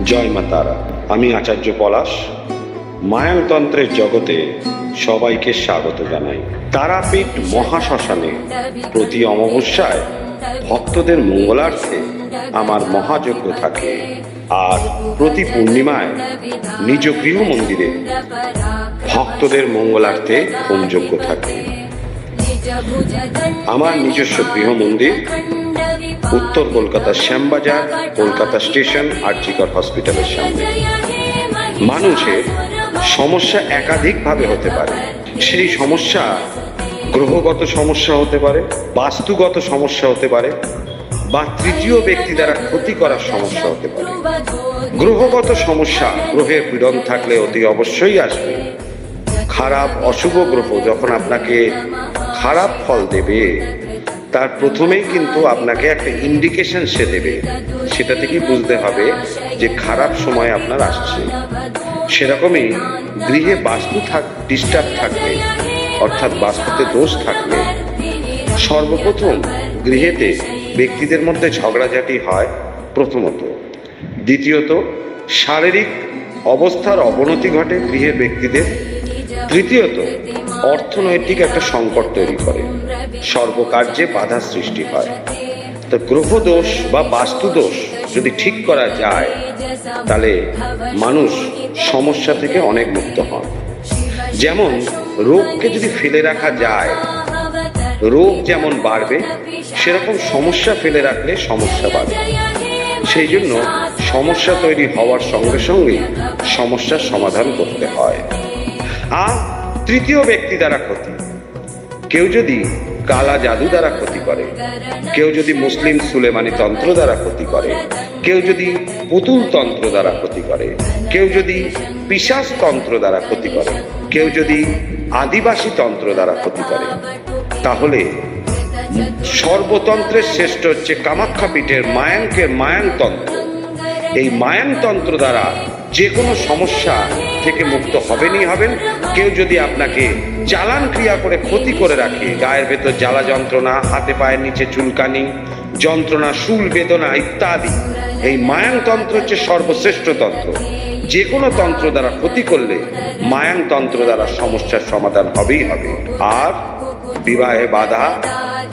জয় মা তারা। আমি আচার্য পলাশ। মায়ানতন্ত্রের জগতে সবাইকে স্বাগত জানাই। তারাপীঠ মহাশ্মশানে প্রতি অমাবস্যায় ভক্তদের মঙ্গলার্থে আমার মহাযজ্ঞ থাকে, আর প্রতি পূর্ণিমায় নিজ গৃহ মন্দিরে ভক্তদের মঙ্গলার্থে হোমযজ্ঞ থাকে। আমার নিজস্ব গৃহ মন্দির উত্তর কলকাতার শ্যামবাজার, কলকাতা স্টেশন, আরজিকর হসপিটালের সামনে। মানুষের সমস্যা একাধিকভাবে হতে পারে। সেই সমস্যা গ্রহগত সমস্যা হতে পারে, বাস্তুগত সমস্যা হতে পারে, বা তৃতীয় ব্যক্তি দ্বারা ক্ষতি করার সমস্যা হতে পারে। গ্রহগত সমস্যা, গ্রহের পীড়ন থাকলে অতি অবশ্যই আসবে। খারাপ অশুভ গ্রহ যখন আপনাকে খারাপ ফল দেবে, তার প্রথমেই কিন্তু আপনাকে একটা ইন্ডিকেশন সে দেবে। সেটা থেকেই বুঝতে হবে যে খারাপ সময় আপনার আসছে। সেরকমই গৃহে বাস্তু ডিস্টার্ব থাকলে, অর্থাৎ বাস্তুতে দোষ থাকলে, সর্বপ্রথম গৃহেতে ব্যক্তিদের মধ্যে ঝগড়াঝাটি হয় প্রথমত। দ্বিতীয়ত, শারীরিক অবস্থার অবনতি ঘটে গৃহের ব্যক্তিদের। তৃতীয়ত, অর্থনৈতিক একটা সংকট তৈরি করে, সর্বকার্যে বাধা সৃষ্টি হয়। তো গ্রহ দোষ বা বাস্তু দোষ যদি ঠিক করা যায়, তাহলে মানুষ সমস্যা থেকে অনেক মুক্ত হন। যেমন রোগকে যদি ফেলে রাখা যায়, রোগ যেমন বাড়বে, সেরকম সমস্যা ফেলে রাখলে সমস্যা বাড়বে। সেই জন্য সমস্যা তৈরি হওয়ার সঙ্গে সঙ্গেই সমস্যার সমাধান করতে হয়। আর তৃতীয় ব্যক্তি দ্বারা ক্ষতি, কেউ যদি কালা জাদু দ্বারা ক্ষতি করে, কেউ যদি মুসলিম সুলেমানি তন্ত্র দ্বারা ক্ষতি করে, কেউ যদি পুতুল তন্ত্র দ্বারা ক্ষতি করে, কেউ যদি পিশাচ তন্ত্র দ্বারা ক্ষতি করে, কেউ যদি আদিবাসী তন্ত্র দ্বারা ক্ষতি করে, তাহলে সর্বতন্ত্রের শ্রেষ্ঠ হচ্ছে কামাখ্যা পীঠের মায়াঙ্কের মায়ানতন্ত্র। এই মায়ানতন্ত্র দ্বারা যে কোনো সমস্যা থেকে মুক্ত হবেনই হবেন। কেউ যদি আপনাকে চালান ক্রিয়া করে ক্ষতি করে রাখে, গায়ের ভেতর জ্বালা যন্ত্রণা, হাতে পায়ের নিচে চুলকানি, যন্ত্রণা, শুল বেদনা ইত্যাদি, এই মায়ানতন্ত্র হচ্ছে সর্বশ্রেষ্ঠ তন্ত্র। যে কোনো তন্ত্র দ্বারা ক্ষতি করলে মায়ানতন্ত্র দ্বারা সমস্যার সমাধান হবেই হবে। আর বিবাহে বাধা,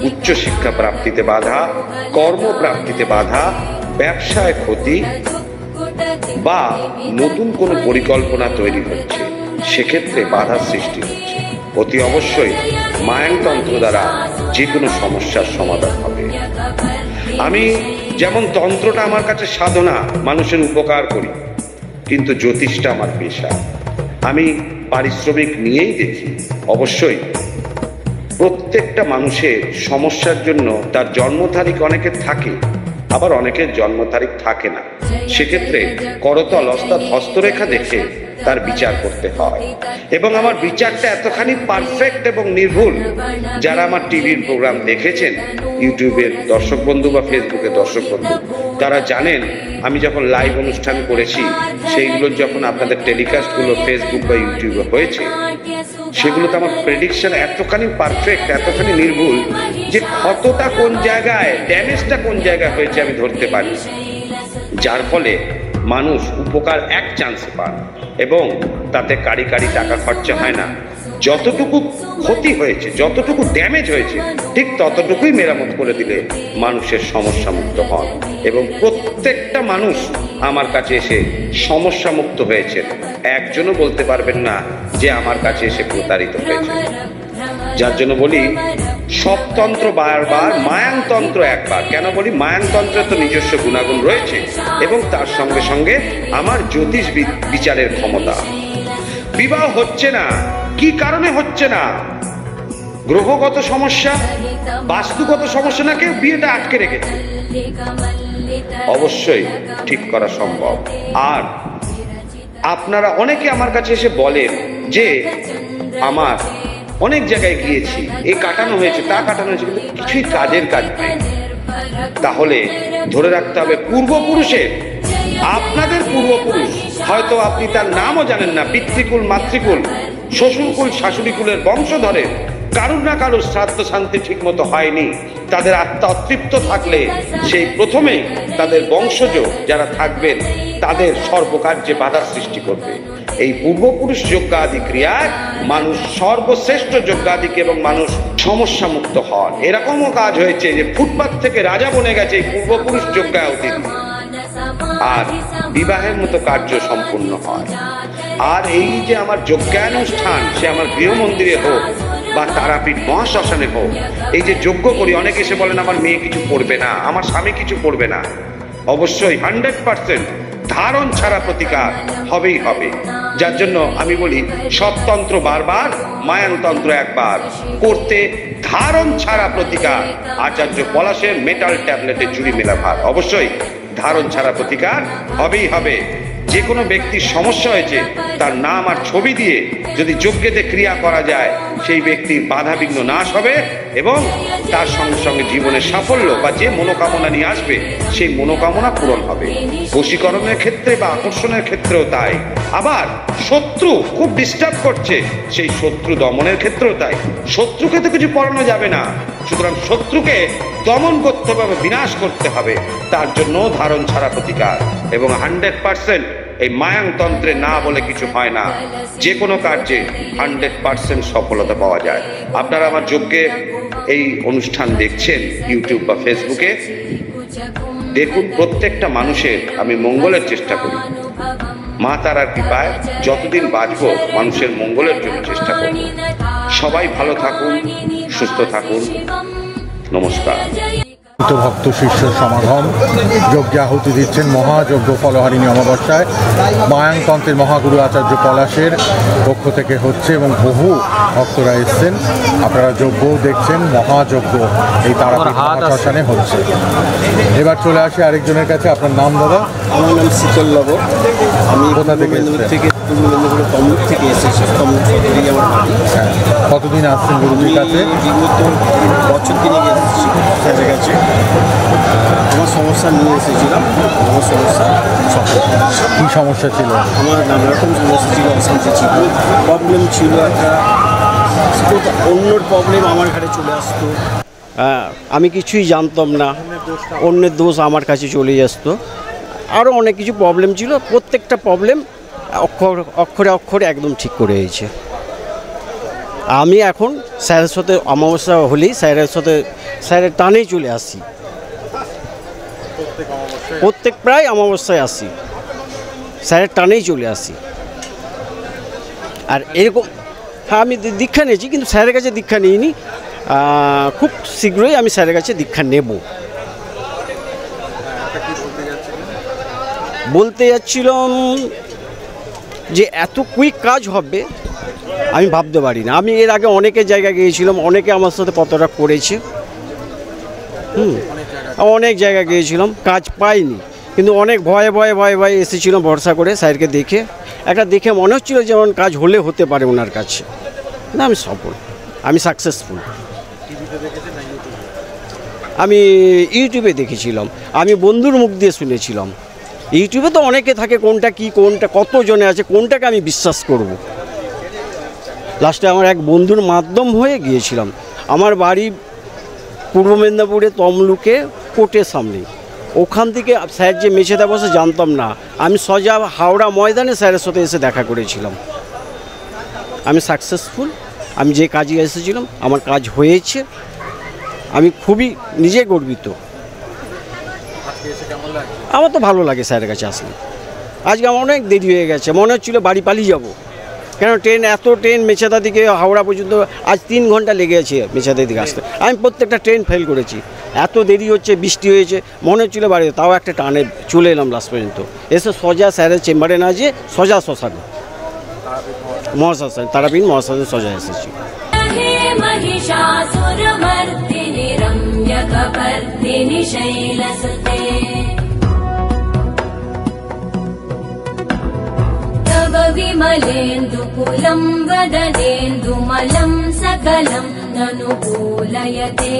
উচ্চশিক্ষা প্রাপ্তিতে বাধা, কর্মপ্রাপ্তিতে বাধা, ব্যবসায় ক্ষতি, বা নতুন কোনো পরিকল্পনা তৈরি হচ্ছে, সেক্ষেত্রে বাধা সৃষ্টি হচ্ছে, অতি অবশ্যই মায়ানতন্ত্র দ্বারা যে কোনো সমস্যার সমাধান হবে। আমি যেমন তন্ত্রটা আমার কাছে সাধনা, মানুষের উপকার করি, কিন্তু জ্যোতিষটা আমার পেশা। আমি পারিশ্রমিক নিয়েই দেখি। অবশ্যই প্রত্যেকটা মানুষের সমস্যার জন্য তার জন্ম তারিখ অনেকের থাকে, আবার অনেকের জন্ম তারিখ থাকে না। সেক্ষেত্রে করতল অর্থাৎ হস্তরেখা দেখে তার বিচার করতে হয়। এবং আমার বিচারটা এতখানি পারফেক্ট এবং নির্ভুল, যারা আমার টিভির প্রোগ্রাম দেখেছেন, ইউটিউবের দর্শক বন্ধু বা ফেসবুকের দর্শক বন্ধু, তারা জানেন আমি যখন লাইভ অনুষ্ঠান করেছি, সেইগুলো যখন আপনাদের টেলিকাস্টগুলো ফেসবুক বা ইউটিউবে হয়েছে, সেগুলোতে আমার প্রেডিকশন এতখানি পারফেক্ট, এতখানি নির্ভুল, যে ক্ষতটা কোন জায়গায়, ড্যামেজটা কোন জায়গায় হয়েছে আমি ধরতে পারি। যার ফলে মানুষ উপকার এক চান্সে পান এবং তাতে কারি টাকা খরচা হয় না। যতটুকু ক্ষতি হয়েছে, যতটুকু ড্যামেজ হয়েছে, ঠিক ততটুকুই মেরামত করে দিলে মানুষের সমস্যা মুক্ত হন। এবং প্রত্যেকটা মানুষ আমার কাছে এসে সমস্যা মুক্ত হয়েছে। একজনও বলতে পারবেন না যে আমার কাছে এসে প্রতারিত হয়েছে। যার জন্য বলি সব তন্ত্র বারবার, মায়ানতন্ত্র একবার। কেন বলি? মায়ানতন্ত্রের তো নিজস্ব গুণাগুণ রয়েছে এবং তার সঙ্গে সঙ্গে আমার জ্যোতিষ বিচারের ক্ষমতা। বিবাহ হচ্ছে না, কি কারণে হচ্ছে না? গ্রহগত সমস্যা, বাস্তুগত সমস্যা, না কেউ বিয়েটা আটকে রেখেছে। অবশ্যই ঠিক করা সম্ভব। আর আপনারা অনেকে আমার কাছে এসে বলেন যে আমার অনেক জায়গায় গিয়েছি, এই কাটানো হয়েছে, তা কাটানো হয়েছে, কিন্তু কিছুই কাজের কাজ নেই। তাহলে ধরে রাখতে হবে পূর্বপুরুষের, আপনাদের পূর্বপুরুষ, হয়তো আপনি তার নামও জানেন না, পিতৃকুল, মাতৃকুল, শ্বশুরকুল, শাশুড়িকুলের বংশধরের কারুর না কারুর শ্রাদ্ধ শান্তি ঠিক মতো হয়নি, তাদের আত্মা অতৃপ্ত থাকলে সেই প্রথমেই তাদের বংশজ যারা থাকবেন তাদের সর্বকার্যে বাধার সৃষ্টি করবে। এই পূর্বপুরুষ যজ্ঞাদি ক্রিয়ায় মানুষ সর্বশ্রেষ্ঠ যজ্ঞাদিকে এবং মানুষ সমস্যা মুক্ত হন। এরকমও কাজ হয়েছে যে ফুটপাত থেকে রাজা বনে গেছে এই পূর্বপুরুষ যজ্ঞাহুতি, আর বিবাহের মতো কার্য সম্পূর্ণ হয়। আর এই যে আমার যজ্ঞানুষ্ঠান, সে আমার গৃহ মন্দিরে হোক বা তারাপীঠ মহাশ্মশানে হোক, এই যে যজ্ঞ করি, অনেকে এসে বলেন আমার মেয়ে কিছু করবে না, আমার স্বামী কিছু করবে না। অবশ্যই 100% ধারণ ছাড়া প্রতিকার হবেই হবে। যার জন্য আমি বলি সব তন্ত্র বারবার, মায়ানতন্ত্র একবার করতে ধারণ ছাড়া প্রতিকার। আচার্য পলাশের মেটাল ট্যাবলেটে চুরি মেলা ভার, অবশ্যই ধারণ ছাড়া প্রতিকার হবেই হবে। যে কোনো ব্যক্তির সমস্যা হয়েছে তার নাম আর ছবি দিয়ে যদি যজ্ঞেতে ক্রিয়া করা যায়, সেই ব্যক্তির বাধা বিঘ্ন নাশ হবে এবং তার সঙ্গে সঙ্গে জীবনের সাফল্য বা যে মনোকামনা নিয়ে আসবে সেই মনোকামনা পূরণ হবে। বশীকরণের ক্ষেত্রে বা আকর্ষণের ক্ষেত্রেও তাই। আবার শত্রু খুব ডিস্টার্ব করছে, সেই শত্রু দমনের ক্ষেত্রেও তাই। শত্রুকে তো কিছু পড়ানো যাবে না, সুতরাং শত্রুকে দমন করতে হবে, বিনাশ করতে হবে। তার জন্য ধারণ ছাড়া প্রতিকার এবং 100% এই মায়াংতন্ত্রে না বলে কিছু হয় না। যে কোনো কার্যে 100% সফলতা পাওয়া যায়। আপনারা আমার যজ্ঞের এই অনুষ্ঠান দেখছেন ইউটিউব বা ফেসবুকে, দেখুন প্রত্যেকটা মানুষের আমি মঙ্গলের চেষ্টা করি। মা তারার কৃপায় যতদিন বাঁচব মানুষের মঙ্গলের জন্য চেষ্টা করব। সবাই ভালো থাকুন, সুস্থ থাকুন। নমস্কার। ভক্ত শিষ্য সমাগম যজ্ঞে আহুতি দিচ্ছেন মহাযজ্ঞ ফলহারিণী অমাবস্যায়। মায়াংতন্ত্রের মহাগুরু আচার্য পলাশের পক্ষ থেকে হচ্ছে এবং বহু ভক্তরা এসছেন। আপনারা যজ্ঞও দেখছেন, মহাযজ্ঞ এই তারাপীঠ মহাশ্মশানে হচ্ছে। এবার চলে আসি আরেকজনের কাছে। আপনার নাম দাদা? আমার নাম শীতল লব। আমি কোথা থেকে পূর্ব মেদিনীপুরের তমলুক থেকে এসেছি। তমলুক থেকে আমার বাড়ি। হ্যাঁ, কতদিন আসছেন গুরুজির কাছে? বিগত বছর দিনে এসেছি স্যারের কাছে। আমার সমস্যা নিয়ে এসেছিলাম। আমার সমস্যা কী সমস্যা ছিল? আমার নানা রকম সমস্যা ছিল, অশান্তি ছিল, প্রবলেম ছিল। একটা অন্যর প্রবলেম আমার ঘরে চলে আসতো, আমি কিছুই জানতাম না, অন্যের দোষ আমার কাছে চলে আসতো। আরও অনেক কিছু প্রবলেম ছিল। প্রত্যেকটা প্রবলেম অক্ষরে অক্ষরে একদম ঠিক করে হয়েছে। আমি এখন স্যারের সাথে অমাবস্যা হলেই স্যারের টানেই চলে আসি। প্রত্যেক প্রায় অমাবস্যায় আসি, স্যারের টানেই চলে আসি। আর এরকম হ্যাঁ, আমি দীক্ষা নিয়েছি, কিন্তু স্যারের কাছে দীক্ষা নিইনি। খুব শীঘ্রই আমি স্যারের কাছে দীক্ষা নেব। বলতে যাচ্ছিলাম যে এত কুইক কাজ হবে আমি ভাবতে পারি না। আমি এর আগে অনেকের জায়গায় গিয়েছিলাম, অনেকে আমার সাথে পতটা করেছে। অনেক জায়গায় গিয়েছিলাম, কাজ পাইনি, কিন্তু অনেক ভয়ে ভয়ে ভয়ে ভয়ে এসেছিলাম ভরসা করে স্যারকে দেখে। একটা দেখে মনে হচ্ছিল যেমন কাজ হতে পারে ওনার কাছে। না, আমি সফল, আমি সাকসেসফুল। আমি ইউটিউবে দেখেছিলাম, আমি বন্ধুর মুখ দিয়ে শুনেছিলাম। ইউটিউবে তো অনেকে থাকে, কোনটা কি কোনটা কতজনে আছে, কোনটাকে আমি বিশ্বাস করব। লাস্টে আমার এক বন্ধুর মাধ্যম হয়ে গিয়েছিলাম। আমার বাড়ি পূর্ব মেদিনীপুরে তমলুকে কোর্টের সামনে। ওখান থেকে স্যার যে মেঝেতে বসে জানতাম না, আমি সোজা হাওড়া ময়দানে স্যারের সাথে এসে দেখা করেছিলাম। আমি সাকসেসফুল। আমি যে কাজে এসেছিলাম আমার কাজ হয়েছে। আমি খুবই নিজে গর্বিত। আমার তো ভালো লাগে স্যারের কাছে আসলে। আজকে আমার অনেক দেরি হয়ে গেছে, মনে হচ্ছিল বাড়ি পালিয়ে যাব। কেন ট্রেন মেছেদা দিকে হাওড়া পর্যন্ত আজ 3 ঘন্টা লেগে আছে মেছেদা দিকে আসতে। আমি প্রত্যেকটা ট্রেন ফেল করেছি, এত দেরি হচ্ছে, বৃষ্টি হয়েছে, মনে হচ্ছিল বাড়ি, তাও একটা টানে চলে এলাম লাস্ট পর্যন্ত। এসে সোজা স্যারের চেম্বারে না যেয়ে সোজা শ্মশানে মহাশ্মশান তারাপীঠ মহাশ্মশানে সোজা এসেছি। विमलेन्दुकुलं वदनेन्दुमलं सकलं ननुकूलयते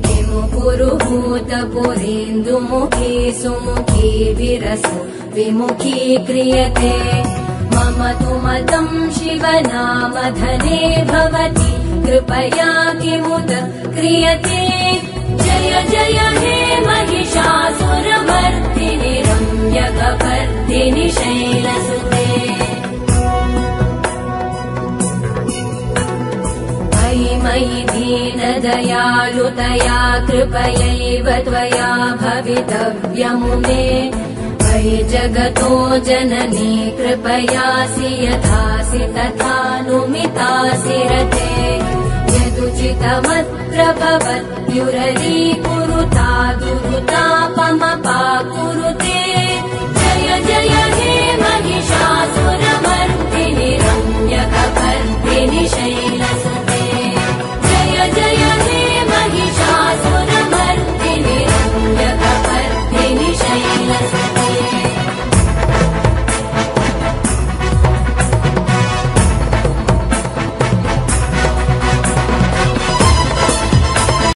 किमुकुरुभूतपुरेन्दुमुखी सुमुखी विरसो विमुखी क्रियते मम तु मतं शिवनामधने भवति कृपया किमुत क्रियते जय जय हे महिषासुरमर्दिनि रम्यकपर्दिनि शैलसुते मयि मयि दीनदयालुतया कृपयैव त्वया भवितव्यमुमे मयि जगतो जननी कृपयासि यथासि तथानुमितासि रते यदुचितमत्र भवत्युररीकुरुता गुरु